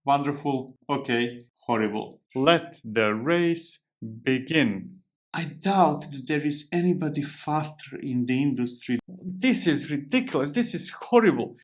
Wonderful. Okay. Horrible. Let the race begin. I doubt that there is anybody faster in the industry. This is ridiculous. This is horrible.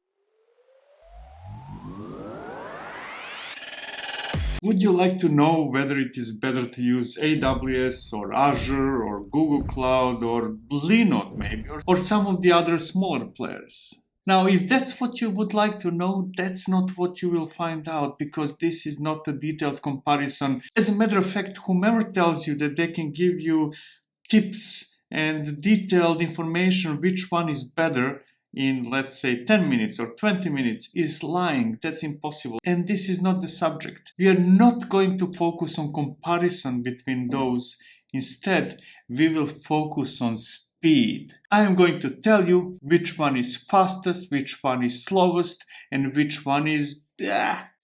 Would you like to know whether it is better to use AWS or Azure or Google Cloud or Linode maybe, or some of the other smaller players? Now, if that's what you would like to know, that's not what you will find out, because this is not a detailed comparison. As a matter of fact, whomever tells you that they can give you tips and detailed information which one is better in, let's say, 10 minutes or 20 minutes is lying. That's impossible. And this is not the subject. We are not going to focus on comparison between those. Instead, we will focus on speed. I am going to tell you which one is fastest, which one is slowest, and which one is...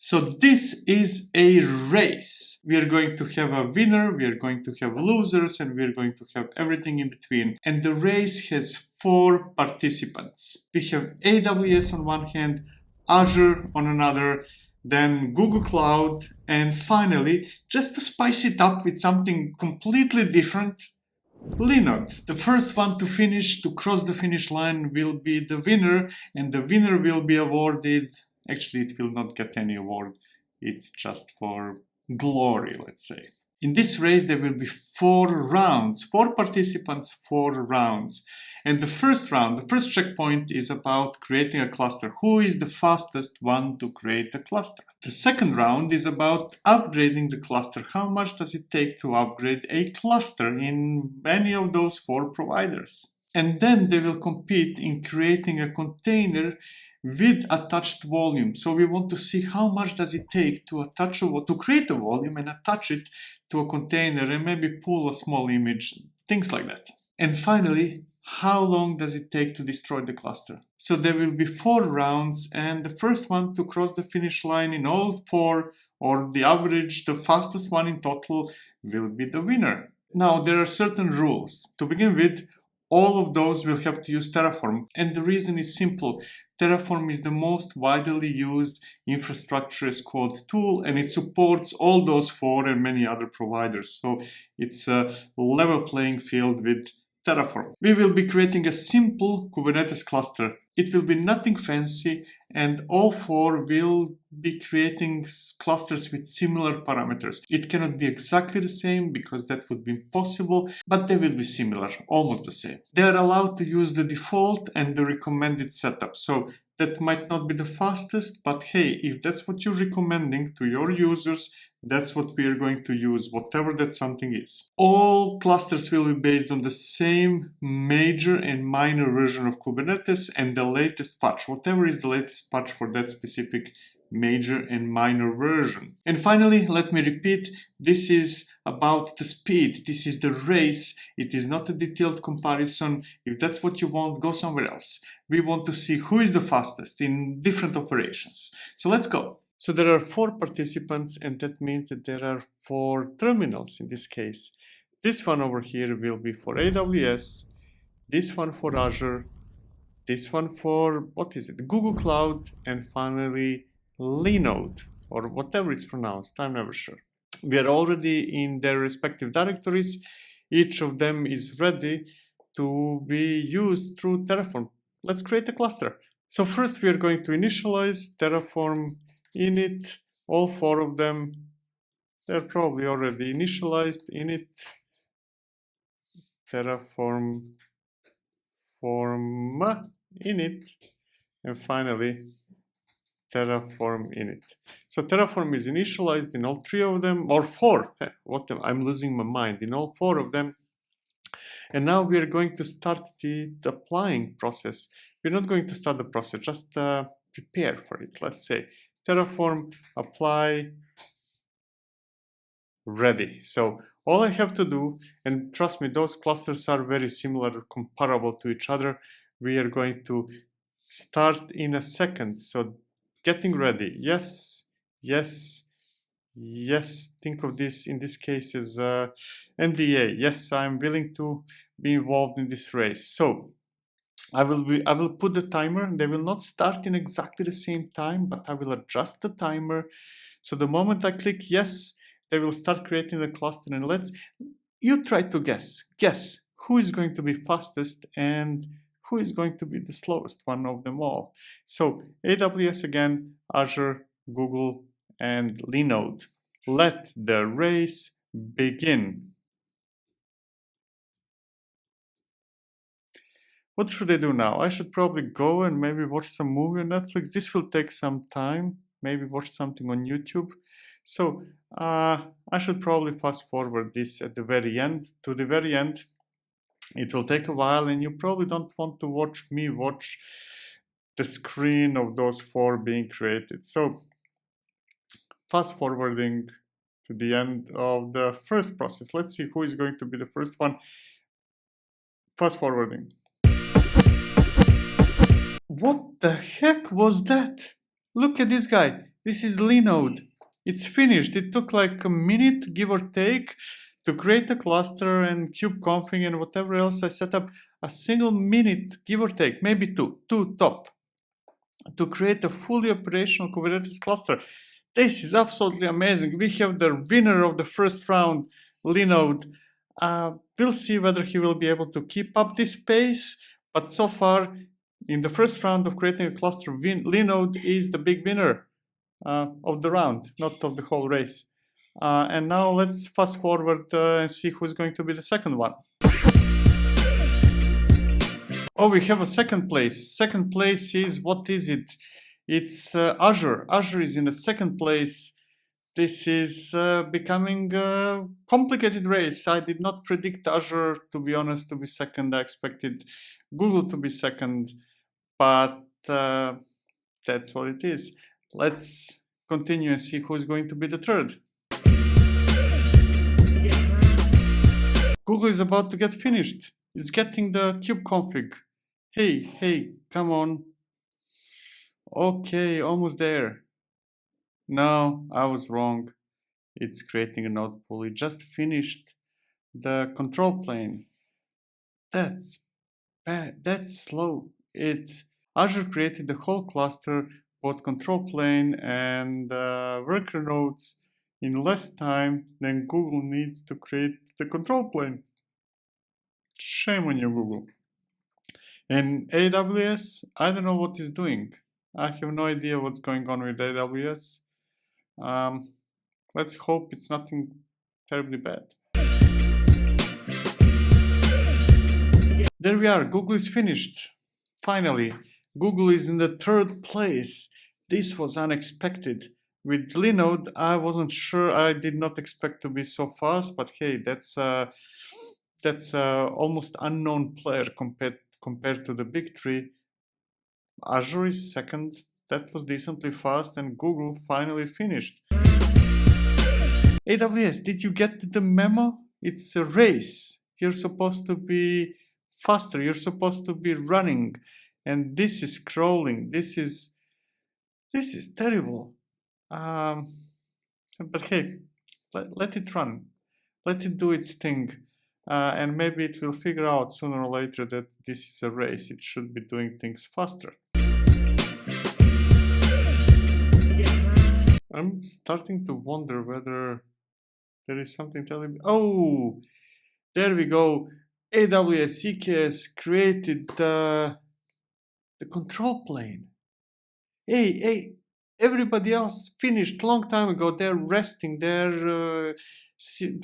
So this is a race. We are going to have a winner, we are going to have losers, and we are going to have everything in between. And the race has 4 participants. We have AWS on one hand, Azure on another, then Google Cloud, and finally, just to spice it up with something completely different, Linode. The first one to finish, to cross the finish line, will be the winner, and the winner will be awarded... Actually, it will not get any award. It's just for glory, let's say. In this race, there will be 4 rounds, 4 participants, 4 rounds. And the first round, the first checkpoint is about creating a cluster. Who is the fastest one to create a cluster? The second round is about upgrading the cluster. How much does it take to upgrade a cluster in any of those 4 providers? And then they will compete in creating a container with attached volume. So we want to see how much does it take to create a volume and attach it to a container and maybe pull a small image, things like that. And finally, how long does it take to destroy the cluster? So there will be 4 rounds, and the first one to cross the finish line in all 4, or the average, the fastest one in total, will be the winner. Now, there are certain rules. To begin with, all of those will have to use Terraform, and the reason is simple. Terraform is the most widely used infrastructure as code tool, and it supports all those 4 and many other providers. So it's a level playing field with Terraform. We will be creating a simple Kubernetes cluster. It will be nothing fancy, and all 4 will be creating clusters with similar parameters. It cannot be exactly the same because that would be impossible, but they will be similar, almost the same. They are allowed to use the default and the recommended setup. So that might not be the fastest, but hey, if that's what you're recommending to your users, that's what we are going to use, whatever that something is. All clusters will be based on the same major and minor version of Kubernetes and the latest patch, whatever is the latest patch for that specific major and minor version. And finally, let me repeat, this is about the speed. This is the race. It is not a detailed comparison. If that's what you want, go somewhere else. We want to see who is the fastest in different operations. So let's go. So there are 4 participants, and that means that there are 4 terminals in this case. This one over here will be for AWS, this one for Azure, this one for, Google Cloud, and finally Linode, or whatever it's pronounced, I'm never sure. We are already in their respective directories. Each of them is ready to be used through Terraform. Let's create a cluster. So first we are going to initialize Terraform init, all 4 of them. They're probably already initialized. Init, Terraform, init, and finally Terraform init. So Terraform is initialized in all 3 of them, or 4. I'm losing my mind. In all 4 of them. And now we are going to start the applying process. We're not going to start the process, just prepare for it. Let's say Terraform apply ready. So all I have to do, and trust me, those clusters are very similar, comparable to each other. We are going to start in a second. So getting ready. Yes, yes, yes. Think of this in this case as NDA. Yes, I'm willing to be involved in this race. So I will put the timer. They will not start in exactly the same time, but I will adjust the timer So the moment I click yes, they will start creating the cluster, and you try to guess who is going to be fastest and who is going to be the slowest one of them all. So AWS again, Azure, Google, and Linode. Let the race begin. What should I do now? I should probably go and maybe watch some movie on Netflix. This will take some time. Maybe watch something on YouTube. So I should probably fast forward this at the very end. To the very end, it will take a while, and you probably don't want to watch me watch the screen of those 4 being created. So fast forwarding to the end of the first process. Let's see who is going to be the first one. Fast forwarding. What the heck was that? Look at this guy. This is Linode. It's finished. It took like a minute, give or take, to create a cluster and kubeconfig and whatever else I set up. A single minute, give or take, maybe two top, to create a fully operational Kubernetes cluster. This is absolutely amazing. We have the winner of the first round, Linode. We'll see whether he will be able to keep up this pace, but so far, in the first round of creating a cluster, Linode is the big winner of the round, not of the whole race. And now let's fast forward and see who's going to be the second one. Oh, we have a second place. Second place is, what is it? It's Azure. Azure is in the second place. This is becoming a complicated race. I did not predict Azure, to be honest, to be second. I expected Google to be second, but that's what it is. Let's continue and see who's going to be the third. Google is about to get finished. It's getting the kubeconfig. Hey, come on. Okay, almost there. No, I was wrong. It's creating a node pool. It just finished the control plane. That's bad. That's slow. Azure created the whole cluster, both control plane and worker nodes, in less time than Google needs to create the control plane. Shame on you, Google. And AWS, I don't know what it's doing. I have no idea what's going on with AWS. Let's hope it's nothing terribly bad. There we are. Google is finished. Finally, Google is in the third place. This was unexpected. With Linode, I wasn't sure. I did not expect to be so fast, but hey, that's almost unknown player compared to the big three. Azure is second. That was decently fast, and Google finally finished. AWS, did you get the memo? It's a race. You're supposed to be faster. You're supposed to be running, and this is crawling. This is terrible. But hey, let it run. Let it do its thing. And maybe it will figure out sooner or later that this is a race. It should be doing things faster. I'm starting to wonder whether there is something telling me. Oh, there we go. AWS EKS created the control plane. Hey, everybody else finished long time ago. They're resting. They're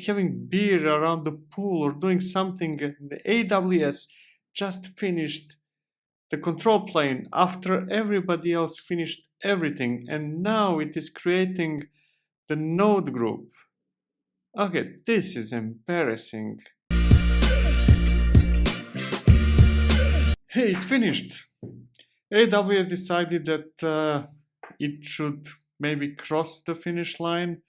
having beer around the pool or doing something. The AWS just finished the control plane after everybody else finished everything, and now it is creating the node group. Okay, this is embarrassing. Hey, it's finished. AWS decided that it should maybe cross the finish line.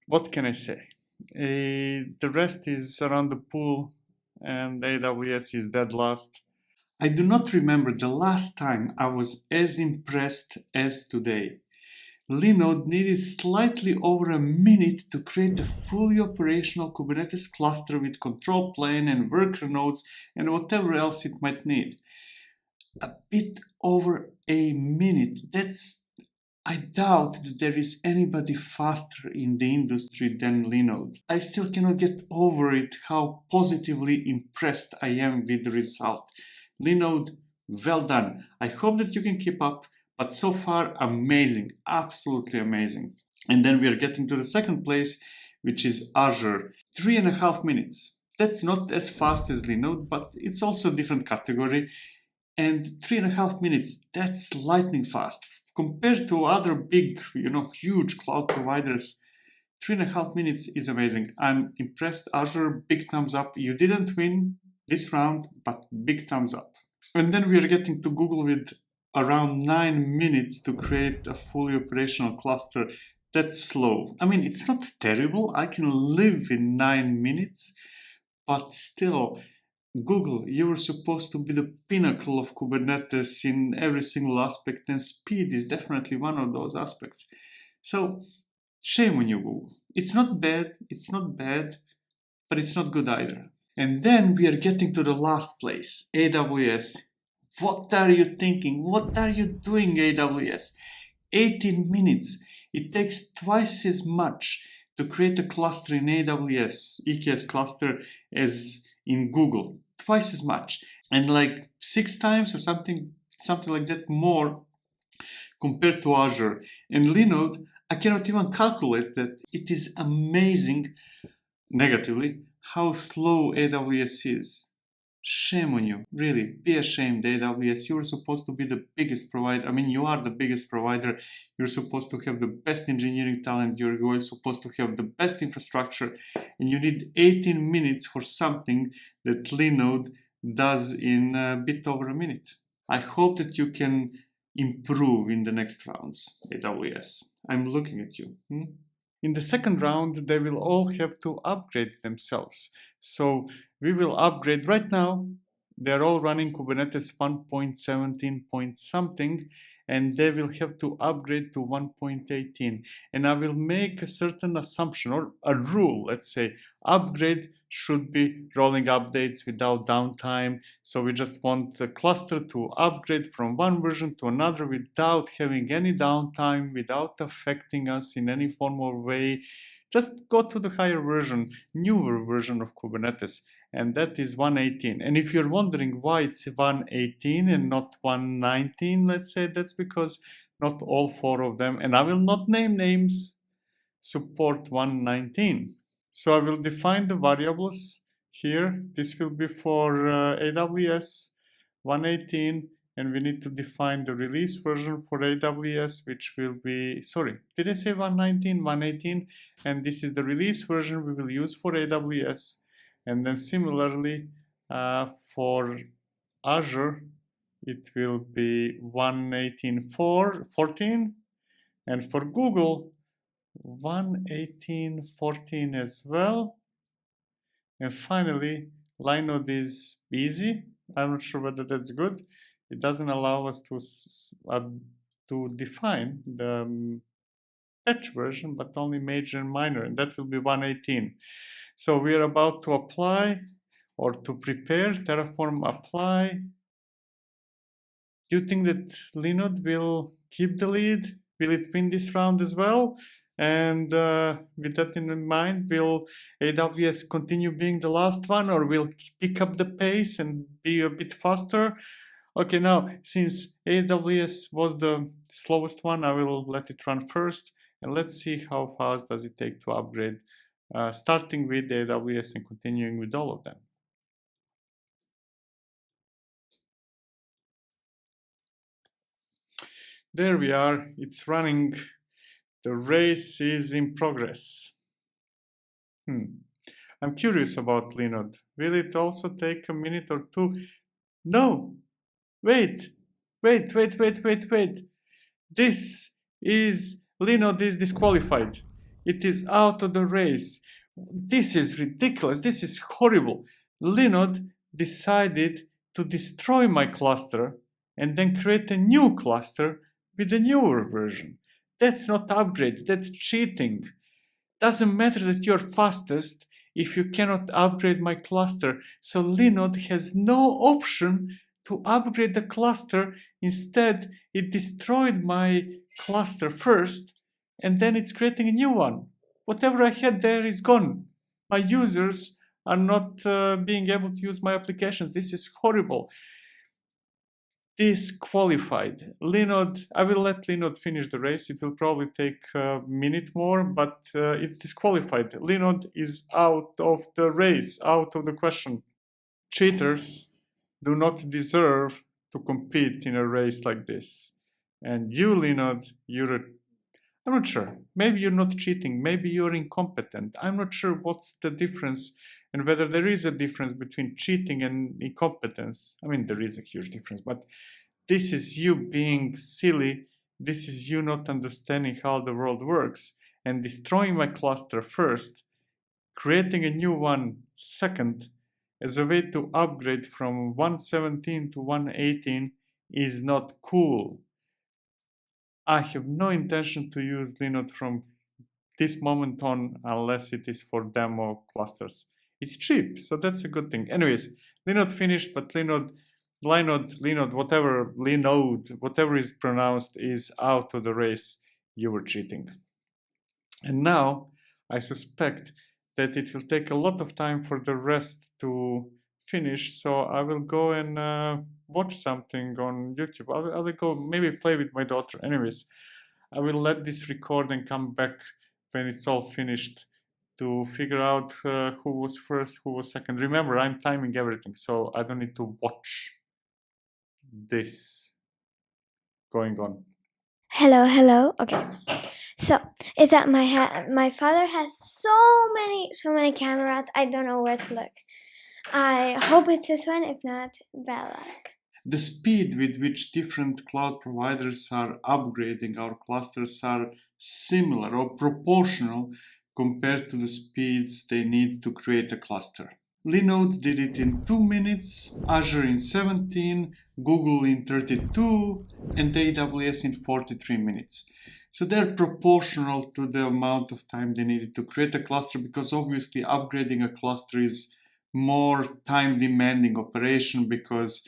What can I say? The rest is around the pool, and AWS is dead last. I do not remember the last time I was as impressed as today. Linode needed slightly over a minute to create a fully operational Kubernetes cluster with control plane and worker nodes and whatever else it might need. A bit over a minute. That's I doubt that there is anybody faster in the industry than Linode. I still cannot get over it how positively impressed I am with the result. Linode, well done. I hope that you can keep up, but so far amazing, absolutely amazing. And then we are getting to the second place, which is Azure. 3.5 minutes. That's not as fast as Linode, but it's also a different category. And 3.5 minutes, that's lightning fast. Compared to other big, huge cloud providers, 3.5 minutes is amazing. I'm impressed. Azure, big thumbs up. You didn't win this round, but big thumbs up. And then we are getting to Google with around 9 minutes to create a fully operational cluster. That's slow. I mean, it's not terrible. I can live in 9 minutes, but still, Google, you were supposed to be the pinnacle of Kubernetes in every single aspect, and speed is definitely one of those aspects. So, shame on you, Google. It's not bad, but it's not good either. And then we are getting to the last place, AWS. What are you thinking? What are you doing, AWS? 18 minutes. It takes twice as much to create a cluster in AWS, EKS cluster, as in Google. Twice as much. And like 6 times or something like that more compared to Azure. And Linode, I cannot even calculate that. It is amazing, negatively, how slow AWS is. Shame on you. Really, be ashamed, AWS. You were supposed to be the biggest provider. I mean, you are the biggest provider. You're supposed to have the best engineering talent. You're supposed to have the best infrastructure. And you need 18 minutes for something that Linode does in a bit over a minute. I hope that you can improve in the next rounds, AWS. I'm looking at you. In the second round, they will all have to upgrade themselves. So we will upgrade right now. They're all running Kubernetes 1.17 point something, and they will have to upgrade to 1.18. And I will make a certain assumption or a rule, let's say, upgrade should be rolling updates without downtime. So we just want the cluster to upgrade from one version to another without having any downtime, without affecting us in any formal way. Just go to the higher version, newer version of Kubernetes, and that is 1.18. And if you're wondering why it's 1.18 and not 1.19, let's say, that's because not all 4 of them, and I will not name names, support 1.19. So I will define the variables here. This will be for AWS 1.18, and we need to define the release version for AWS, which will be, sorry, did I say 1.19? 1.18, and this is the release version we will use for AWS. And then similarly for Azure, it will be 1.18.14, and for Google, 1.18.14 as well. And finally, Linode is easy. I'm not sure whether that's good. It doesn't allow us to define the patch version, but only major and minor, and that will be 1.18. So we are about to apply or to prepare Terraform apply. Do you think that Linode will keep the lead? Will it win this round as well? And with that in mind, will AWS continue being the last one, or will pick up the pace and be a bit faster? Okay, now, since AWS was the slowest one, I will let it run first, and let's see how fast does it take to upgrade, starting with AWS and continuing with all of them. There we are, it's running. The race is in progress. I'm curious about Linode. Will it also take a minute or two? No! Wait! This is, Linode is disqualified. It is out of the race. This is ridiculous. This is horrible. Linode decided to destroy my cluster and then create a new cluster with a newer version. That's not upgrade, that's cheating. Doesn't matter that you're fastest if you cannot upgrade my cluster. So Linode has no option to upgrade the cluster Instead, it destroyed my cluster first, and then it's creating a new one. Whatever I had there is gone. My users are not being able to use my applications. This is horrible. Disqualified. Linode, I will let Linode finish the race. It will probably take a minute more, but it's disqualified. Linode is out of the race, out of the question. Cheaters do not deserve to compete in a race like this. And you, Linode, I'm not sure. Maybe you're not cheating. Maybe you're incompetent. I'm not sure what's the difference and whether there is a difference between cheating and incompetence. I mean, there is a huge difference, but this is you being silly. This is you not understanding how the world works and destroying my cluster first, creating a new one second, as a way to upgrade from 117 to 118 is not cool. I have no intention to use Linode from this moment on unless it is for demo clusters. It's cheap, so that's a good thing. Anyways, Linode finished, but Linode, whatever is pronounced is out of the race. You were cheating. And now I suspect that it will take a lot of time for the rest to finish, so I will go and watch something on YouTube. I will go maybe play with my daughter. Anyways, I will let this record and come back when it's all finished to figure out who was first, who was second. Remember, I'm timing everything, so I don't need to watch this going on. Hello. Okay. So is that my father has so many cameras. I don't know where to look. I hope it's this one. If not, bad luck. The speed with which different cloud providers are upgrading our clusters are similar or proportional compared to the speeds they need to create a cluster. Linode did it in 2 minutes, Azure in 17, Google in 32, and AWS in 43 minutes. So they're proportional to the amount of time they needed to create a cluster, because obviously upgrading a cluster is more time demanding operation, because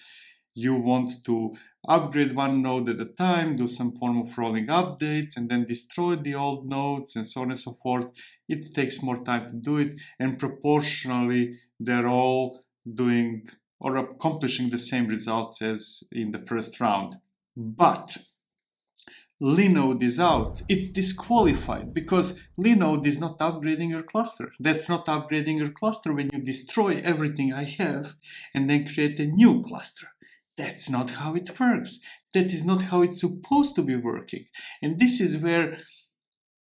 you want to upgrade one node at a time, do some form of rolling updates, and then destroy the old nodes, and so on and so forth. It takes more time to do it, and proportionally they're all doing or accomplishing the same results as in the first round. But Linode is out. It's disqualified because Linode is not upgrading your cluster. That's not upgrading your cluster when you destroy everything I have and then create a new cluster. That's not how it works. That is not how it's supposed to be working. And this is where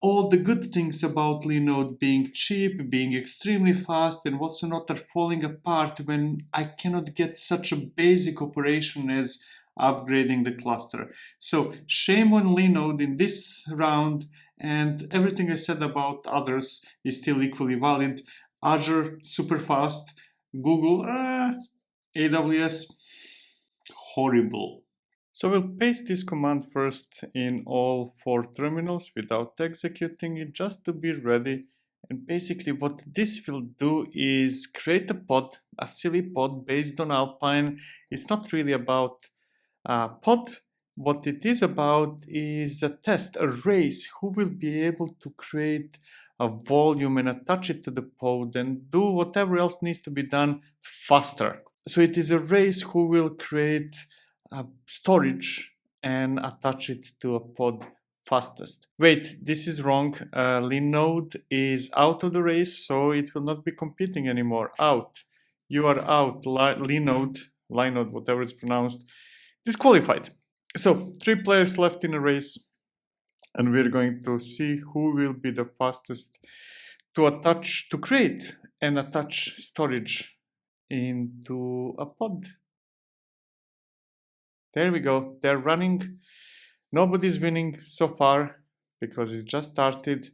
all the good things about Linode being cheap, being extremely fast, and what's not are falling apart when I cannot get such a basic operation as upgrading the cluster. So shame on Linode in this round, and everything I said about others is still equally valid. Azure, super fast. Google, AWS, horrible. So we'll paste this command first in all 4 terminals without executing it, just to be ready. And basically what this will do is create a pod, a silly pod based on Alpine. It's not really about pod. What it is about is a test, a race, who will be able to create a volume and attach it to the pod and do whatever else needs to be done faster. So it is a race who will create storage and attach it to a pod fastest. Wait, this is wrong. Linode is out of the race, so it will not be competing anymore. Out. You are out. Linode, whatever it's pronounced, disqualified. So 3 players left in a race, and we're going to see who will be the fastest to create and attach storage into a pod. There we go. They're running. Nobody's winning so far because it just started,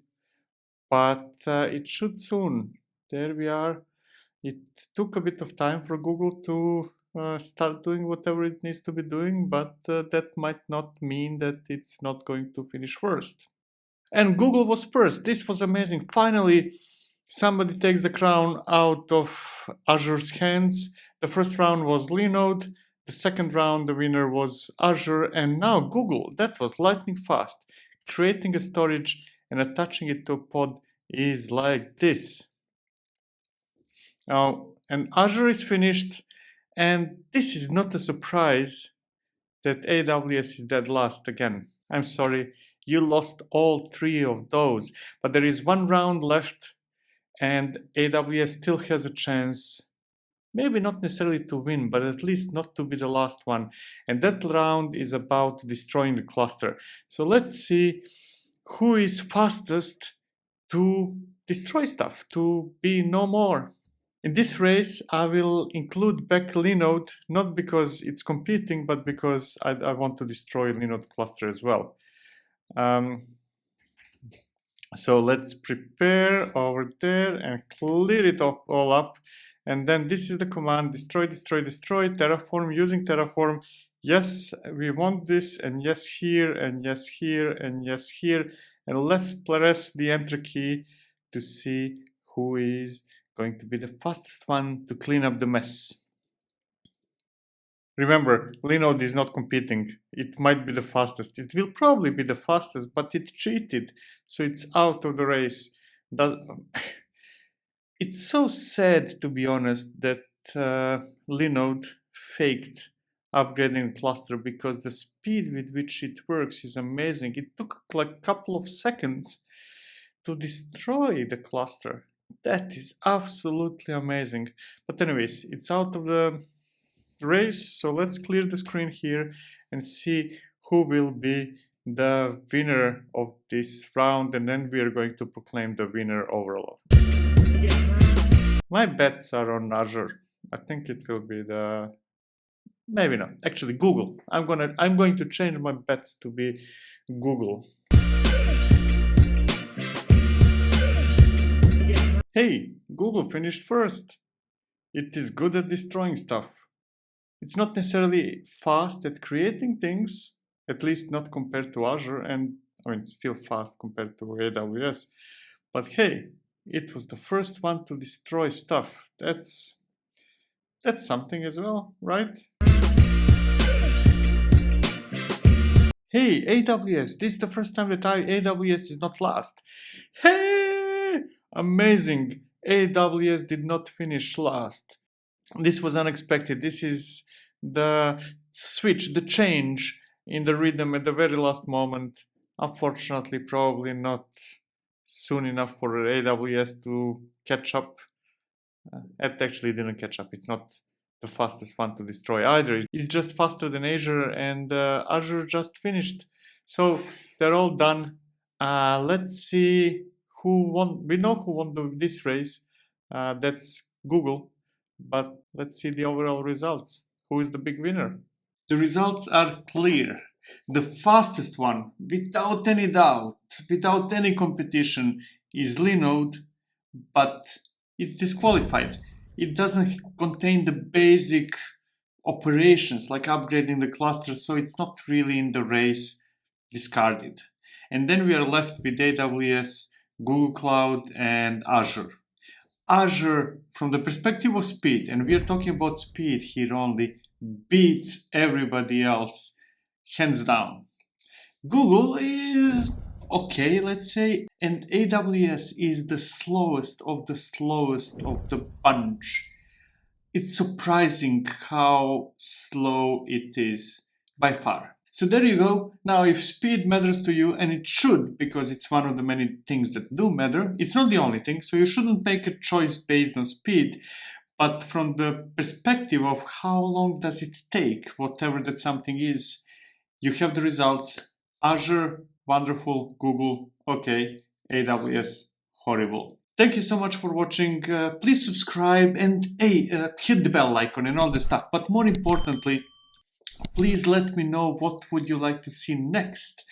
but it should soon. There we are. It took a bit of time for Google to start doing whatever it needs to be doing, but that might not mean that it's not going to finish first. And Google was first. This was amazing. Finally, somebody takes the crown out of Azure's hands. The first round was Linode. The second round, the winner was Azure, and now Google. That was lightning fast. Creating a storage and attaching it to a pod is like this. Now, and Azure is finished, and this is not a surprise that AWS is dead last again. I'm sorry, you lost all three of those, but there is one round left, and AWS still has a chance. Maybe not necessarily to win, but at least not to be the last one. And that round is about destroying the cluster. So let's see who is fastest to destroy stuff, to be no more. In this race, I will include back Linode, not because it's competing, but because I want to destroy Linode cluster as well. So let's prepare over there and clear it all up. And then this is the command: destroy, destroy, destroy, Terraform, using Terraform. Yes, we want this, and yes here, and yes here, and yes here. And let's press the enter key to see who is going to be the fastest one to clean up the mess. Remember, Linode is not competing. It might be the fastest. It will probably be the fastest, but it cheated, so it's out of the race. It's so sad, to be honest, that Linode faked upgrading the cluster, because the speed with which it works is amazing. It took like a couple of seconds to destroy the cluster. That is absolutely amazing. But anyways, it's out of the race, so let's clear the screen here and see who will be the winner of this round, and then we are going to proclaim the winner overall. My bets are on Azure. I think it will be maybe not. Actually, Google. I'm going to change my bets to be Google. Hey, Google finished first. It is good at destroying stuff. It's not necessarily fast at creating things, at least not compared to Azure, and I mean still fast compared to AWS. But hey, it was the first one to destroy stuff. That's something as well, right? Hey, AWS, this is the first time that AWS is not last. Hey, amazing. AWS did not finish last. This was unexpected. This is the switch, the change in the rhythm at the very last moment. Unfortunately, probably not soon enough for AWS to catch up. It actually didn't catch up. It's not the fastest one to destroy either. It's just faster than Azure, and Azure just finished. So they're all done. Let's see who won. We know who won this race. That's Google. But let's see the overall results. Who is the big winner? The results are clear. The fastest one, without any doubt, without any competition, is Linode, but it's disqualified. It doesn't contain the basic operations like upgrading the cluster, so it's not really in the race. Discarded. And then we are left with AWS, Google Cloud, and Azure. Azure, from the perspective of speed, and we are talking about speed here only, beats everybody else, hands down. Google is okay, let's say, and AWS is the slowest of the bunch. It's surprising how slow it is, by far. So there you go. Now, if speed matters to you, and it should, because it's one of the many things that do matter, it's not the only thing, so you shouldn't make a choice based on speed, but from the perspective of how long does it take, whatever that something is, you have the results. Azure, wonderful. Google, okay. AWS, horrible. Thank you so much for watching. Please subscribe and hit the bell icon and all the stuff. But more importantly, please let me know what would you like to see next.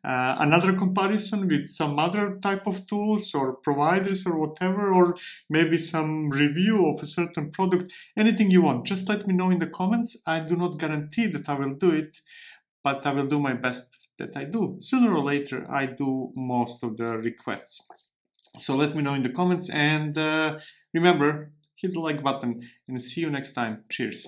Another comparison with some other type of tools or providers or whatever, or maybe some review of a certain product, anything you want. Just let me know in the comments. I do not guarantee that I will do it, but I will do my best that I do. Sooner or later, I do most of the requests. So let me know in the comments, and remember, hit the like button, and see you next time. Cheers.